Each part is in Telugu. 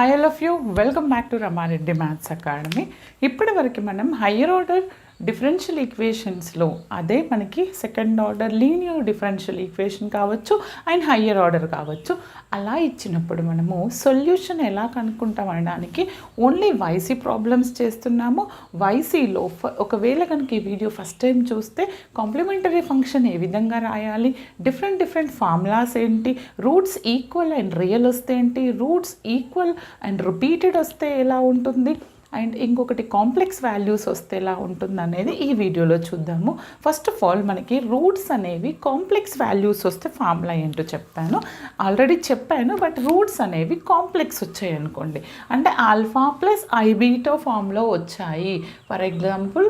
Hi all of you, welcome back to Ramareddy Maths Academy. ఇప్పటి వరకు మనం హయ్యర్ ఆర్డర్ డిఫరెన్షియల్ ఈక్వేషన్స్లో అదే మనకి second order linear differential equation కావచ్చు అండ్ హయ్యర్ ఆర్డర్ కావచ్చు అలా ఇచ్చినప్పుడు మనము సొల్యూషన్ ఎలా కనుక్కుంటాం అనడానికి ఓన్లీ వైసీ ప్రాబ్లమ్స్ చేస్తున్నాము. వైసీలో ఒకవేళ కనుక ఈ వీడియో ఫస్ట్ టైం చూస్తే కాంప్లిమెంటరీ ఫంక్షన్ ఏ విధంగా రాయాలి, డిఫరెంట్ ఫార్ములాస్ ఏంటి, రూట్స్ ఈక్వల్ అండ్ రియల్ వస్తే ఏంటి, రూట్స్ ఈక్వల్ అండ్ రిపీటెడ్ వస్తే ఎలా ఉంటుంది, అండ్ ఇంకొకటి కాంప్లెక్స్ వాల్యూస్ వస్తే ఎలా ఉంటుంది అనేది ఈ వీడియోలో చూద్దాము. ఫస్ట్ ఆఫ్ ఆల్ మనకి రూట్స్ అనేవి కాంప్లెక్స్ వాల్యూస్ వస్తే ఫార్ములా ఏంటో చెప్తాను. ఆల్రెడీ చెప్పాను, బట్ రూట్స్ అనేవి కాంప్లెక్స్ వచ్చాయి అనుకోండి, అంటే ఆల్ఫా ప్లస్ ఐ బీటా ఫామ్లో వచ్చాయి. For example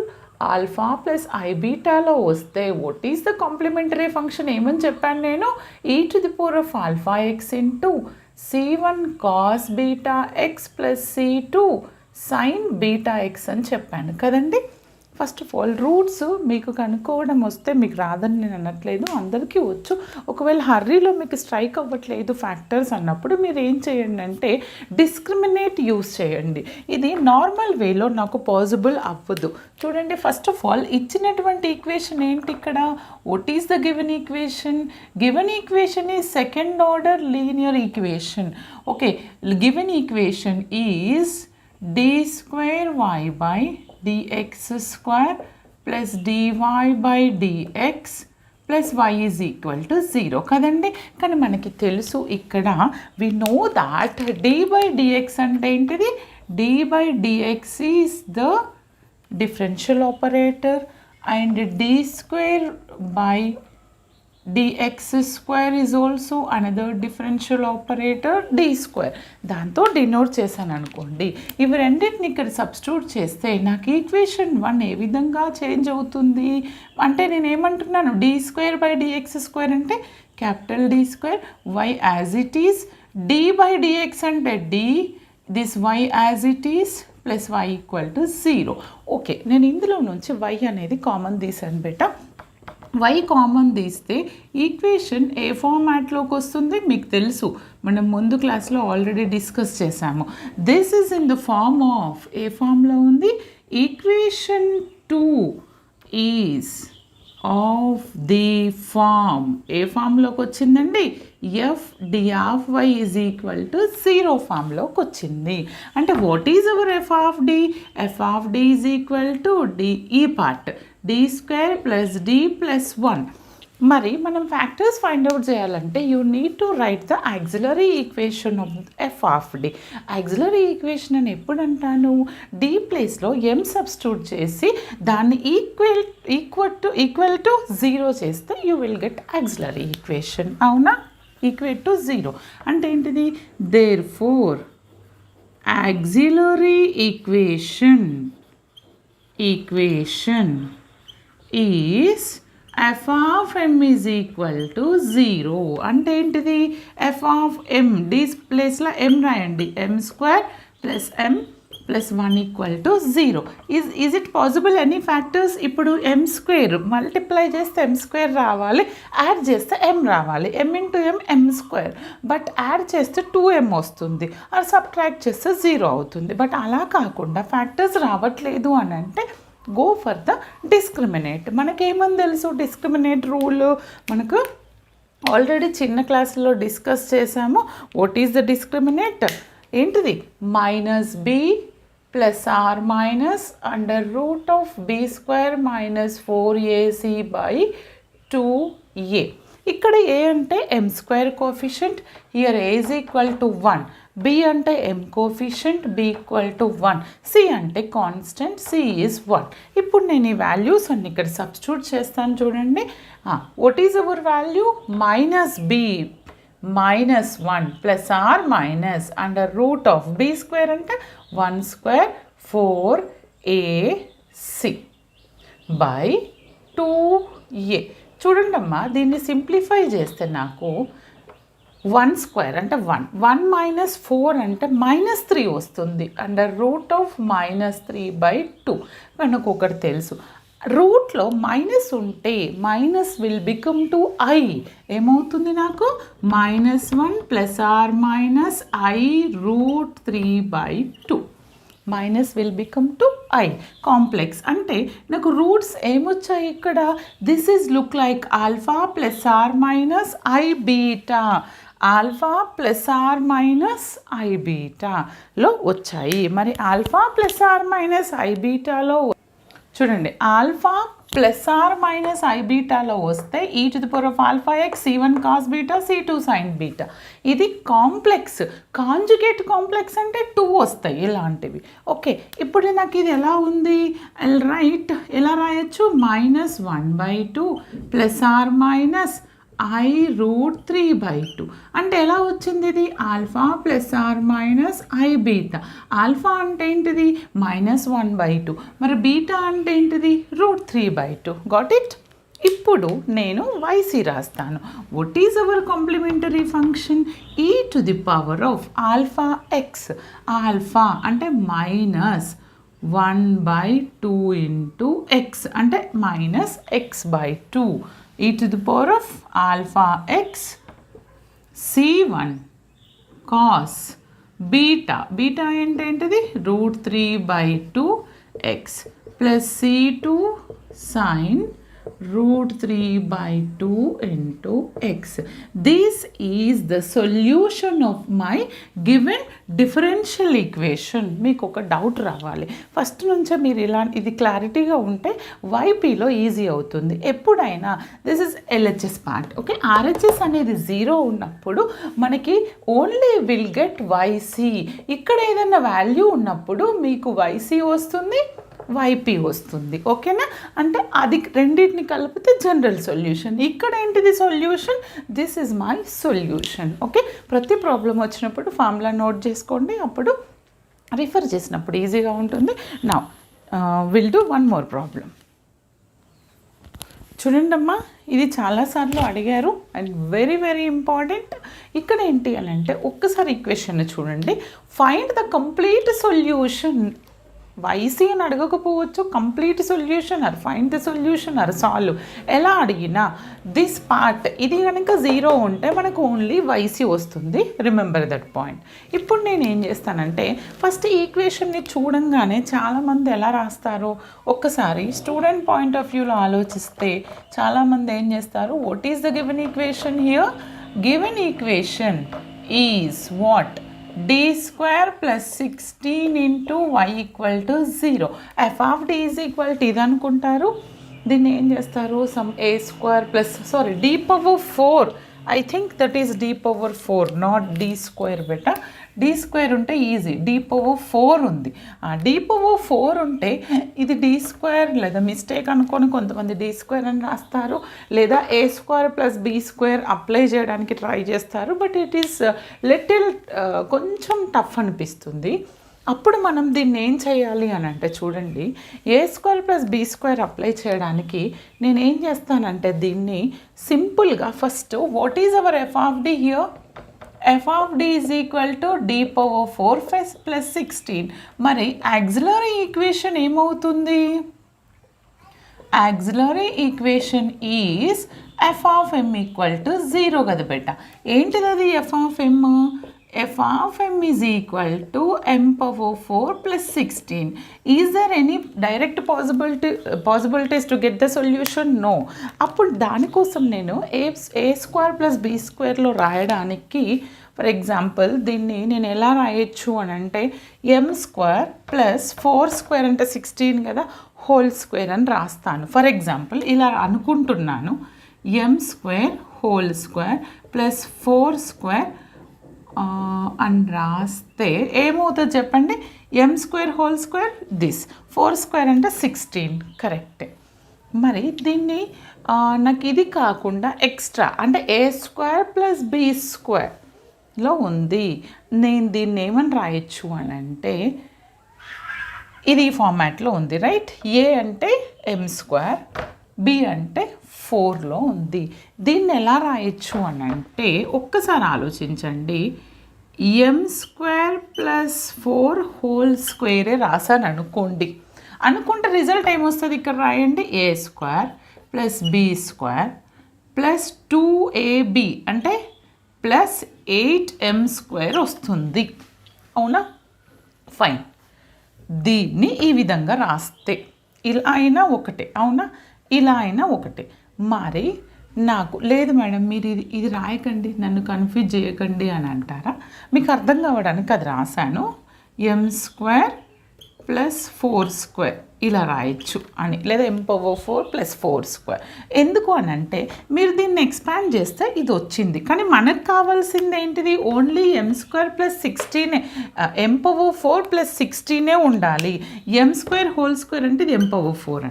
alpha plus i బీటాలో వస్తే what is the complementary function ఏమని చెప్పాను నేను, e⁴ alpha x into c1 cos beta x plus c2 sin beta x అని చెప్పాను కదండి. ఫస్ట్ ఆఫ్ ఆల్ రూట్స్ మీకు కనుక్కోవడం వస్తే మీకు రాదని నేను అనట్లేదు, అందరికీ వచ్చు. ఒకవేళ హర్రీలో మీకు స్ట్రైక్ అవ్వట్లేదు ఫ్యాక్టర్స్ అన్నప్పుడు మీరు ఏం చేయండి అంటే డిస్క్రిమినేట్ యూస్ చేయండి. ఇది నార్మల్ వేలో నాకు పాసిబుల్ అవ్వదు. చూడండి, ఫస్ట్ ఆఫ్ ఆల్ ఇచ్చినటువంటి ఈక్వేషన్ ఏంటి ఇక్కడ, what is the given equation? Given equation is second order linear equation. Okay, given equation is d square y by dx square plus dy by dx plus y is equal to 0 కదండి. కానీ మనకి తెలుసు ఇక్కడ we know that d by dx అంటే ఏంటిది, d by dx is the differential operator and d square by dx square is also another differential operator d square. దాంతో డినోట్ చేశాను అనుకోండి. ఇవి రెండింటిని ఇక్కడ సబ్స్టిట్యూట్ చేస్తే నాకు ఈక్వేషన్ 1 ఏ విధంగా చేంజ్ అవుతుంది అంటే నేను ఏమంటున్నాను, d square by dx square అంటే capital D square, y as it is, d by dx అంటే d, this y as it is plus y equal to 0. Okay, నేను ఇందులో నుంచి y అనేది కామన్ తీసాను బేటా. y కామన్ తీస్తే ఈక్వేషన్ ఏ ఫార్మాట్లోకి వస్తుంది మీకు తెలుసు, మనం ముందు క్లాస్లో ఆల్రెడీ డిస్కస్ చేసాము. This is in the form of, ఏ ఫామ్లో ఉంది, equation 2 is of the form, ఏ ఫామ్లోకి వచ్చిందండి, F D of Y is equal to 0 ఫామ్లోకి వచ్చింది. అంటే what is our F of D, F of D is equal to D, ఈ part d square plus d plus 1. మరి మనం ఫ్యాక్టర్స్ ఫైండ్ అవుట్ చేయాలంటే you need to write the auxiliary equation of F of D. Auxiliary equation అని ఎప్పుడు అంటాను, d ప్లేస్లో m సబ్స్టిట్యూట్ చేసి దాన్ని ఈక్వల్ టు 0 చేస్తే you will get auxiliary equation. అవునా, ఈక్వల్ టు 0 అంటే ఏంటిది, therefore auxiliary equation is f of m is equal to 0. అంటే ఏంటిది, f of m డీస్ ప్లేస్లో m రాయండి, m square plus m plus 1 equal to 0. Is it possible any factors? ఇప్పుడు m స్క్వేర్ మల్టిప్లై చేస్తే m స్క్వేర్ రావాలి, యాడ్ చేస్తే m రావాలి, m into m square, but add చేస్తే 2m వస్తుంది, అది సబ్ట్రాక్ట్ చేస్తే 0 అవుతుంది. బట్ అలా కాకుండా ఫ్యాక్టర్స్ రావట్లేదు అని అంటే గో ఫర్ ద డిస్క్రిమినేట్. మనకేమని తెలుసు, డిస్క్రిమినేట్ రూల్ మనకు ఆల్రెడీ చిన్న క్లాసులో డిస్కస్ చేసాము. వాట్ ఈస్ ద డిస్క్రిమినేట్, ఏంటిది, minus b plus or minus under root of b square minus 4ac by 2a. ఇక్కడ a అంటే m square coefficient, here a is equal to 1, b అంటే m coefficient, b equal to 1, c అంటే కాన్స్టెంట్, c ఈజ్ 1. ఇప్పుడు నేను ఈ వాల్యూస్ అన్ని ఇక్కడ సబ్స్టిట్యూట్ చేస్తాను చూడండి. What is our value, minus b minus 1 plus or minus under root of b square అంటే 1 స్క్వేర్ 4ac బై 2a. చూడండి అమ్మా, దీన్ని సింప్లిఫై చేస్తే నాకు 1 స్క్వేర్ అంటే 1 మైనస్ 4 అంటే -3 వస్తుంది, అండర్ రూట్ ఆఫ్ -3 బై 2. మనకు ఒకటి తెలుసు, రూట్లో మైనస్ ఉంటే minus will become to I. ఏమవుతుంది నాకు? -1 ± i√3/2. Minus will become to I. Complex అంటే నాకు రూట్స్ ఏమొచ్చాయి ఇక్కడ? This is look like alpha ± i beta. Alpha ± i బీటాలో వచ్చాయి. మరి ఆల్ఫా ± i బీటాలో చూడండి, ఆల్ఫా ± i బీటాలో వస్తే e⁴ c1 cos beta c2 sin beta. ఇది కాంప్లెక్స్. కాంజుగేట్ కాంప్లెక్స్ అంటే 2 వస్తాయి ఇలాంటివి. ఓకే, ఇప్పుడు నాకు ఇది ఎలా ఉంది? రైట్, ఎలా రాయొచ్చు? -1/2 ± i√3/2 అంటే ఎలా వచ్చింది ఇది? Alpha ± i beta. ఆల్ఫా అంటే ఏంటిది? -1/2. మరి బీటా అంటే ఏంటిది? √3/2. Got it? ఇప్పుడు నేను YC రాస్తాను. What is our complementary function? e⁴ alpha x. Alpha అంటే -1/2 ఇంటూ x అంటే -x/2. e⁴ alpha x c1 cos beta. Beta అంటే ఏంటిది? √3/2x plus c2 sin √3/2 into x. This is the solution of my given differential equation. మీకు ఒక డౌట్ రావాలి ఫస్ట్ నుంచే. మీరు ఇలా ఇది క్లారిటీగా ఉంటే YPలో ఈజీ అవుతుంది. ఎప్పుడైనా this is LHS part. Okay, RHS అనేది 0 ఉన్నప్పుడు మనకి ఓన్లీ విల్ గెట్ YC. ఇక్కడ ఏదైనా వాల్యూ ఉన్నప్పుడు మీకు YC వస్తుంది, YP వస్తుంది. ఓకేనా? అంటే అది రెండింటిని కలిపితే జనరల్ సొల్యూషన్. ఇక్కడ ఏంటిది solution? This is my solution. Okay, ప్రతి ప్రాబ్లం వచ్చినప్పుడు ఫార్ములా నోట్ చేసుకోండి, అప్పుడు రిఫర్ చేసినప్పుడు ఈజీగా ఉంటుంది. Now will do one more problem. చూడండి అమ్మా, ఇది చాలాసార్లు అడిగారు అండ్ వెరీ వెరీ ఇంపార్టెంట్. ఇక్కడ ఏంటి అని అంటే ఒక్కసారి ఈక్వేషన్ చూడండి. Find the complete solution. YC అని అడగకపోవచ్చు, complete solution or find the solution or solve. ఎలా అడిగినా దిస్ పార్ట్ ఇది కనుక 0 ఉంటే మనకు ఓన్లీ YC వస్తుంది. Remember that point. ఇప్పుడు నేను ఏం చేస్తానంటే ఫస్ట్ ఈక్వేషన్ని చూడంగానే చాలామంది ఎలా రాస్తారో ఒక్కసారి స్టూడెంట్ పాయింట్ ఆఫ్ వ్యూలో ఆలోచిస్తే చాలామంది ఏం చేస్తారు? What is the given equation here? Given equation is what? d² + 16 into y = 0. f of d is equal to ఇది అనుకుంటారు. దీన్ని ఏం చేస్తారు? Some a² + d⁴. I think that is d⁴, not d² beta. d² ఉంటే ఈజీ, d⁴ ఉంది. d⁴ ఉంటే ఇది d² లేదా మిస్టేక్ అనుకొని కొంతమంది d² అని రాస్తారు, లేదా a² + b² అప్లై చేయడానికి ట్రై చేస్తారు. బట్ ఇట్ ఈస్ లిటిల్ కొంచెం టఫ్ అనిపిస్తుంది. అప్పుడు మనం దీన్ని ఏం చేయాలి అని అంటే చూడండి, a² + b² అప్లై చేయడానికి నేను ఏం చేస్తానంటే దీన్ని సింపుల్గా first what is hour f of d here? f of d is equal to d⁴ + 16. మరి ఆక్సిలరీ ఈక్వేషన్ ఏమవుతుంది? Auxiliary equation is f of m = 0 కదా బెట్ట. ఏంటిది అది f of m? f of m is equal to m⁴ + 16. Is there any direct possibilities to get the solution? No. అప్పుడు దానికోసం నేను a² + b² లో రాయడానికి ఫర్ ఎగ్జాంపుల్ దీన్ని నేను ఎలా రాయొచ్చు అని అంటే m² + 4² అంటే 16 కదా, హోల్² అని రాస్తాను. ఫర్ ఎగ్జాంపుల్ ఇలా అనుకుంటున్నాను, m² + 4² అని రాస్తే ఏమవుతుంది చెప్పండి? m² దిస్, 4² అంటే 16 కరెక్టే. మరి దీన్ని నాకు ఇది కాకుండా ఎక్స్ట్రా అంటే a² + b²లో ఉంది. నేను దీన్ని ఏమని రాయొచ్చు అని అంటే ఇది ఈ ఫార్మాట్లో ఉంది, రైట్? a అంటే m², b అంటే 4లో ఉంది. దీన్ని ఎలా రాయొచ్చు అని అంటే ఒక్కసారి ఆలోచించండి. m² + 4 హోల్ స్క్వేరే రాసాను అనుకోండి. అనుకుంటే రిజల్ట్ ఏమొస్తుంది ఇక్కడ రాయండి, a square plus b square plus 2ab అంటే ప్లస్ 8m స్క్వేర్ వస్తుంది. అవునా? ఫైన్. దీన్ని ఈ విధంగా రాస్తే ఇలా అయినా ఒకటే, అవునా? ఇలా అయినా ఒకటే. మరి నాకు లేదు మేడం మీరు ఇది రాయకండి, నన్ను కన్ఫ్యూజ్ చేయకండి అని అంటారా? మీకు అర్థం కావడానికి అది రాశాను, ఎం స్క్వేర్ ప్లస్ 4 స్క్వేర్ ఇలా రాయొచ్చు అని, లేదా m⁴ ప్లస్ 4 స్క్వేర్. ఎందుకు అని అంటే మీరు దీన్ని ఎక్స్పాండ్ చేస్తే ఇది వచ్చింది, కానీ మనకు కావాల్సింది ఏంటిది? Only m² plus 16, m⁴ plus 16 ఉండాలి. m² అంటే ఇది m⁴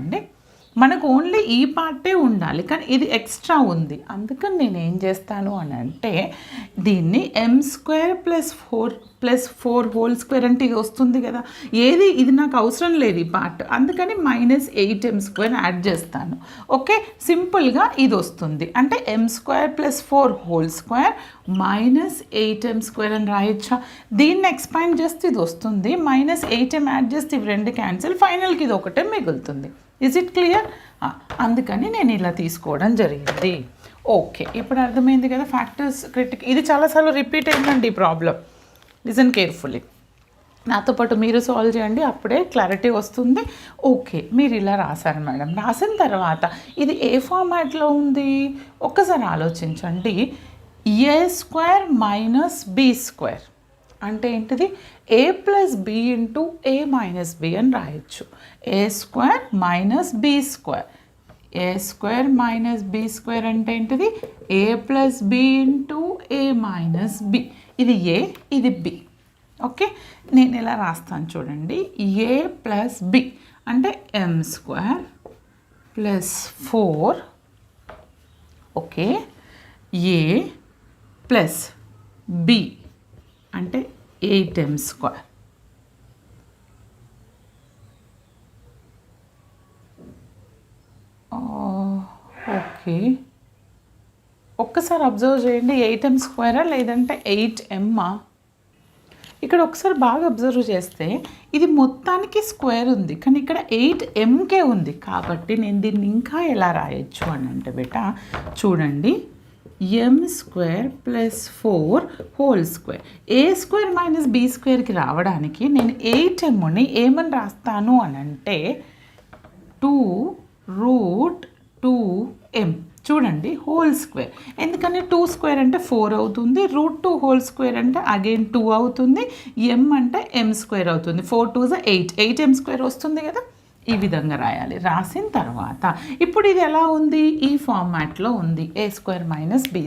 అండి. మనకు ఓన్లీ ఈ పార్టే ఉండాలి, కానీ ఇది ఎక్స్ట్రా ఉంది. అందుకని నేను ఏం చేస్తాను అని అంటే దీన్ని m² ప్లస్ 4 అంటే ఇది వస్తుంది కదా, ఏది ఇది నాకు అవసరం లేదు ఈ పార్ట్, అందుకని -8m² యాడ్ చేస్తాను. ఓకే, సింపుల్గా ఇది వస్తుంది. అంటే m² ప్లస్ 4 -8m² అని రాయొచ్చా? దీన్ని ఎక్స్పాండ్ చేస్తే ఇది వస్తుంది, -8m యాడ్ చేస్తే ఇవి రెండు క్యాన్సిల్, ఫైనల్కి ఇది ఒకటే మిగులుతుంది. Is it clear? అందుకని నేను ఇలా తీసుకోవడం జరిగింది. ఓకే, ఇప్పుడు అర్థమైంది కదా ఫ్యాక్టర్స్ క్రిటిక్. ఇది చాలాసార్లు రిపీట్ అయిందండి ఈ ప్రాబ్లం. లిసన్ కేర్ఫుల్లీ, నాతో పాటు మీరు సాల్వ్ చేయండి, అప్పుడే క్లారిటీ వస్తుంది. ఓకే, మీరు ఇలా రాశారు మేడం. రాసిన తర్వాత ఇది ఏ ఫార్మాట్లో ఉంది ఒక్కసారి ఆలోచించండి. a² - b² అంటే ఏంటిది? a plus b into a minus b అని రాయొచ్చు. a² - b². a² - b² అంటే ఏంటిది? a plus b into a minus b. ఇది a, ఇది b. ఓకే, నేను ఇలా రాస్తాను చూడండి. a ప్లస్ బి అంటే m² plus 4. Okay, a plus b అంటే 8m². ఓకే, ఒక్కసారి అబ్జర్వ్ చేయండి. 8m² లేదంటే 8m. ఇక్కడ ఒకసారి బాగా అబ్జర్వ్ చేస్తే ఇది మొత్తానికి స్క్వేర్ ఉంది, కానీ ఇక్కడ 8mకే ఉంది. కాబట్టి నేను దీన్ని ఇంకా ఎలా రాయొచ్చు అని అంటే బేటా చూడండి, m² ప్లస్ 4 a² - b²కి రావడానికి నేను 8mని ఏమని రాస్తాను అని అంటే 2√2m. చూడండి, హోల్². ఎందుకని 2² అంటే 4 అవుతుంది, √2² అంటే అగైన్ 2 అవుతుంది, m అంటే m² అవుతుంది. 4 2 8, 8m² వస్తుంది కదా. ఈ విధంగా రాయాలి. రాసిన తర్వాత ఇప్పుడు ఇది ఎలా ఉంది? ఈ ఫార్మాట్లో ఉంది, a² - b².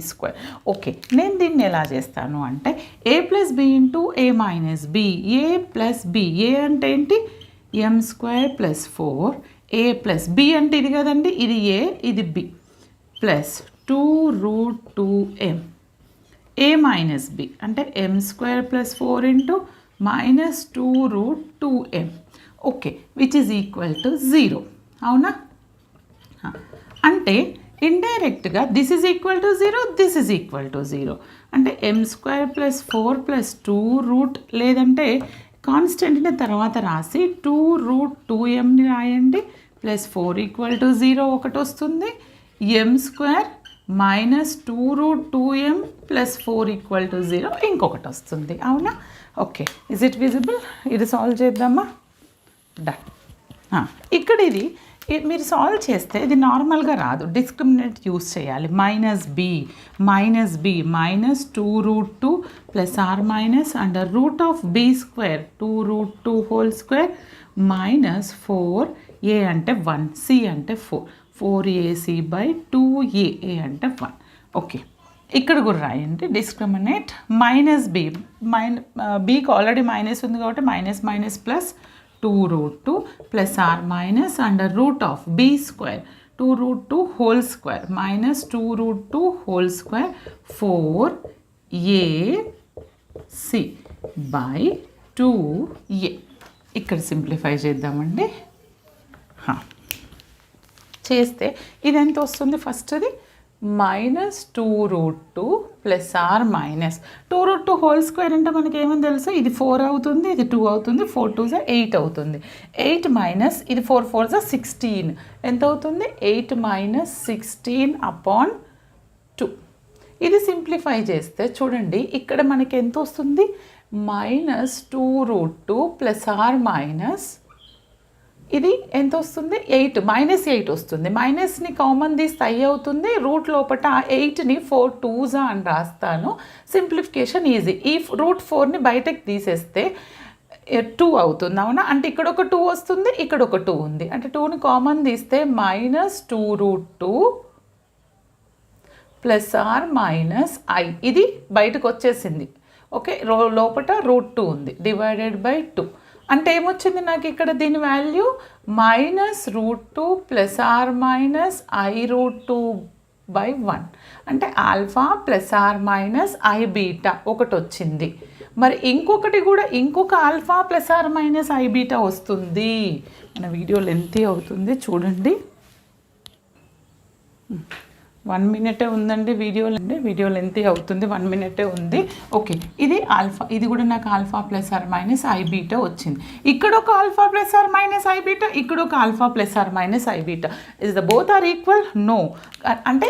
ఓకే, నేను దీన్ని ఎలా చేస్తాను అంటే a plus b into a minus b. a plus b, a అంటే ఏంటి? m² plus 4, a plus b అంటే ఇది కదండి, ఇది a, ఇది b, plus 2√2m. a minus b అంటే m² plus 4 into minus 2√2m. Okay, which is equal to 0. అవునా? అంటే ఇండైరెక్ట్గా this is equal to 0, this is equal to 0. అంటే m² ప్లస్ 4 ప్లస్ 2 లేదంటే కాన్స్టెంట్ని తర్వాత రాసి 2√2mని రాయండి, ప్లస్ 4 ఈక్వల్ టు 0 ఒకటి వస్తుంది. m² minus 2√2m plus 4 equal to 0 ఇంకొకటి వస్తుంది. అవునా? Okay, is it visible? ఇది సాల్వ్ చేద్దామా? డన్. ఇక్కడ ఇది మీరు సాల్వ్ చేస్తే ఇది నార్మల్గా రాదు, డిస్క్రిమినెంట్ యూస్ చేయాలి. -b -2√2 plus or minus under root of b² 2√2 whole minus 4, a అంటే 1, c అంటే 4, 4ac/2a, a అంటే 1. ఓకే, ఇక్కడ కూడా రాయండి డిస్క్రిమినేట్. -b, bకి ఆల్రెడీ మైనస్ ఉంది కాబట్టి minus minus plus 2√2 plus or minus under root of b² 2√2 whole minus 2√2 whole 4ac/2a. ఇక్కడ సింప్లిఫై చేద్దామండి. చేస్తే ఇది ఎంత వస్తుంది? ఫస్ట్ది minus 2√2 plus or minus 2√2 whole square అంటే మనకి ఏమని తెలుసు, ఇది 4 అవుతుంది, ఇది 2 అవుతుంది, 4 2 8 అవుతుంది. 8 మైనస్ ఇది 4 4 16 ఎంత అవుతుంది, 8 మైనస్ 16/2. ఇది సింప్లిఫై చేస్తే చూడండి ఇక్కడ మనకి ఎంత వస్తుంది, మైనస్ 2√2 ప్లస్ ఆర్ మైనస్ ఇది ఎంత వస్తుంది, 8 -8 వస్తుంది. మైనస్ని కామన్ తీస్తే i అవుతుంది. రూట్ లోపల 8ని 4 2s అని రాస్తాను. Simplification easy. ఈ √4ని బయటకు తీసేస్తే 2 అవుతుంది, అవునా? అంటే ఇక్కడ ఒక 2 వస్తుంది, ఇక్కడ ఒక 2 ఉంది. అంటే 2ని కామన్ తీస్తే minus 2√2 plus or minus i ఇది బయటకు వచ్చేసింది. ఓకే, లోపల √2 ఉంది డివైడెడ్ బై 2. అంటే ఏమొచ్చింది నాకు ఇక్కడ దీని value minus √2 plus or minus i√2/1. అంటే alpha plus or minus i beta ఒకటి వచ్చింది. మరి ఇంకొకటి కూడా ఇంకొక alpha plus or minus i beta వస్తుంది. మన వీడియో లెంతీ అవుతుంది చూడండి. 1 మినిటే ఉందండి వీడియో లెంతీ అవుతుంది, 1 మినిటే ఉంది. ఓకే, ఇది ఆల్ఫా, ఇది కూడా నాకు alpha plus or minus i beta వచ్చింది. ఇక్కడ ఒక alpha plus or minus i beta, ఇక్కడ ఒక alpha plus or minus i beta. Is the both are equal? No. అంటే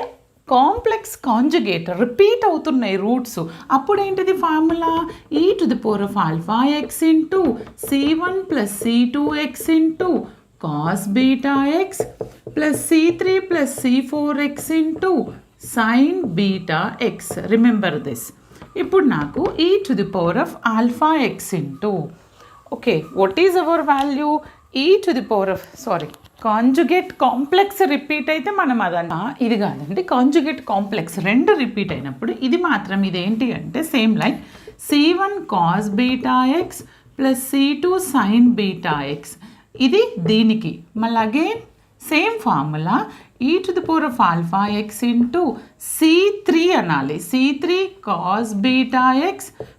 కాంప్లెక్స్ కాంజుగేట్ రిపీట్ అవుతున్నాయి రూట్స్. అప్పుడు ఏంటిది formula, e⁴ into c1 plus c2x into cos beta x plus c3 plus c4x into sin beta x. Remember this. ఇప్పుడు నాకు e⁴ into, okay, what is our value? Conjugate complex repeat అయితే మనం అదన్నా, ఇది కాదండి. కాంజుగేట్ కాంప్లెక్స్ రెండు రిపీట్ అయినప్పుడు ఇది మాత్రం ఇదేంటి అంటే same like c1 cos beta x plus c2 sin beta x. ఇది దీనికి మళ్ళీ again same formula e⁴ into c3 అనాలి, c3 cos beta x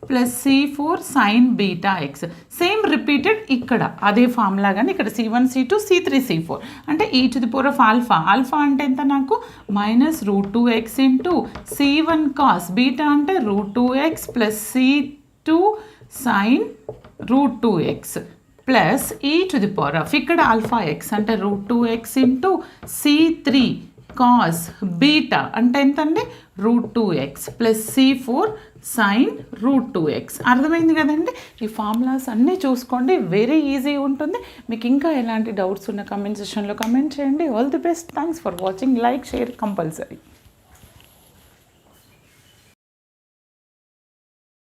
plus c4 sin beta x. Same repeated ఇక్కడ అదే ఫార్ములా, కానీ ఇక్కడ c1 c2 c3 c4 అంటే e⁴ ఆల్ఫా అంటే ఎంత నాకు minus √2x into c1 cos beta అంటే √2x plus c2 sin √2x plus e⁴ ఇక్కడ ఆల్ఫా ఎక్స్ అంటే √2x into c3 cos beta అంటే ఎంతండి √2x plus c4 sin √2x. అర్థమైంది కదండి? ఈ ఫార్ములాస్ అన్నీ చూసుకోండి, వెరీ ఈజీ ఉంటుంది. మీకు ఇంకా ఎలాంటి డౌట్స్ ఉన్న కమెంట్ సెక్షన్లో కమెంట్ చేయండి. All the best. Thanks for watching. Like, share compulsory.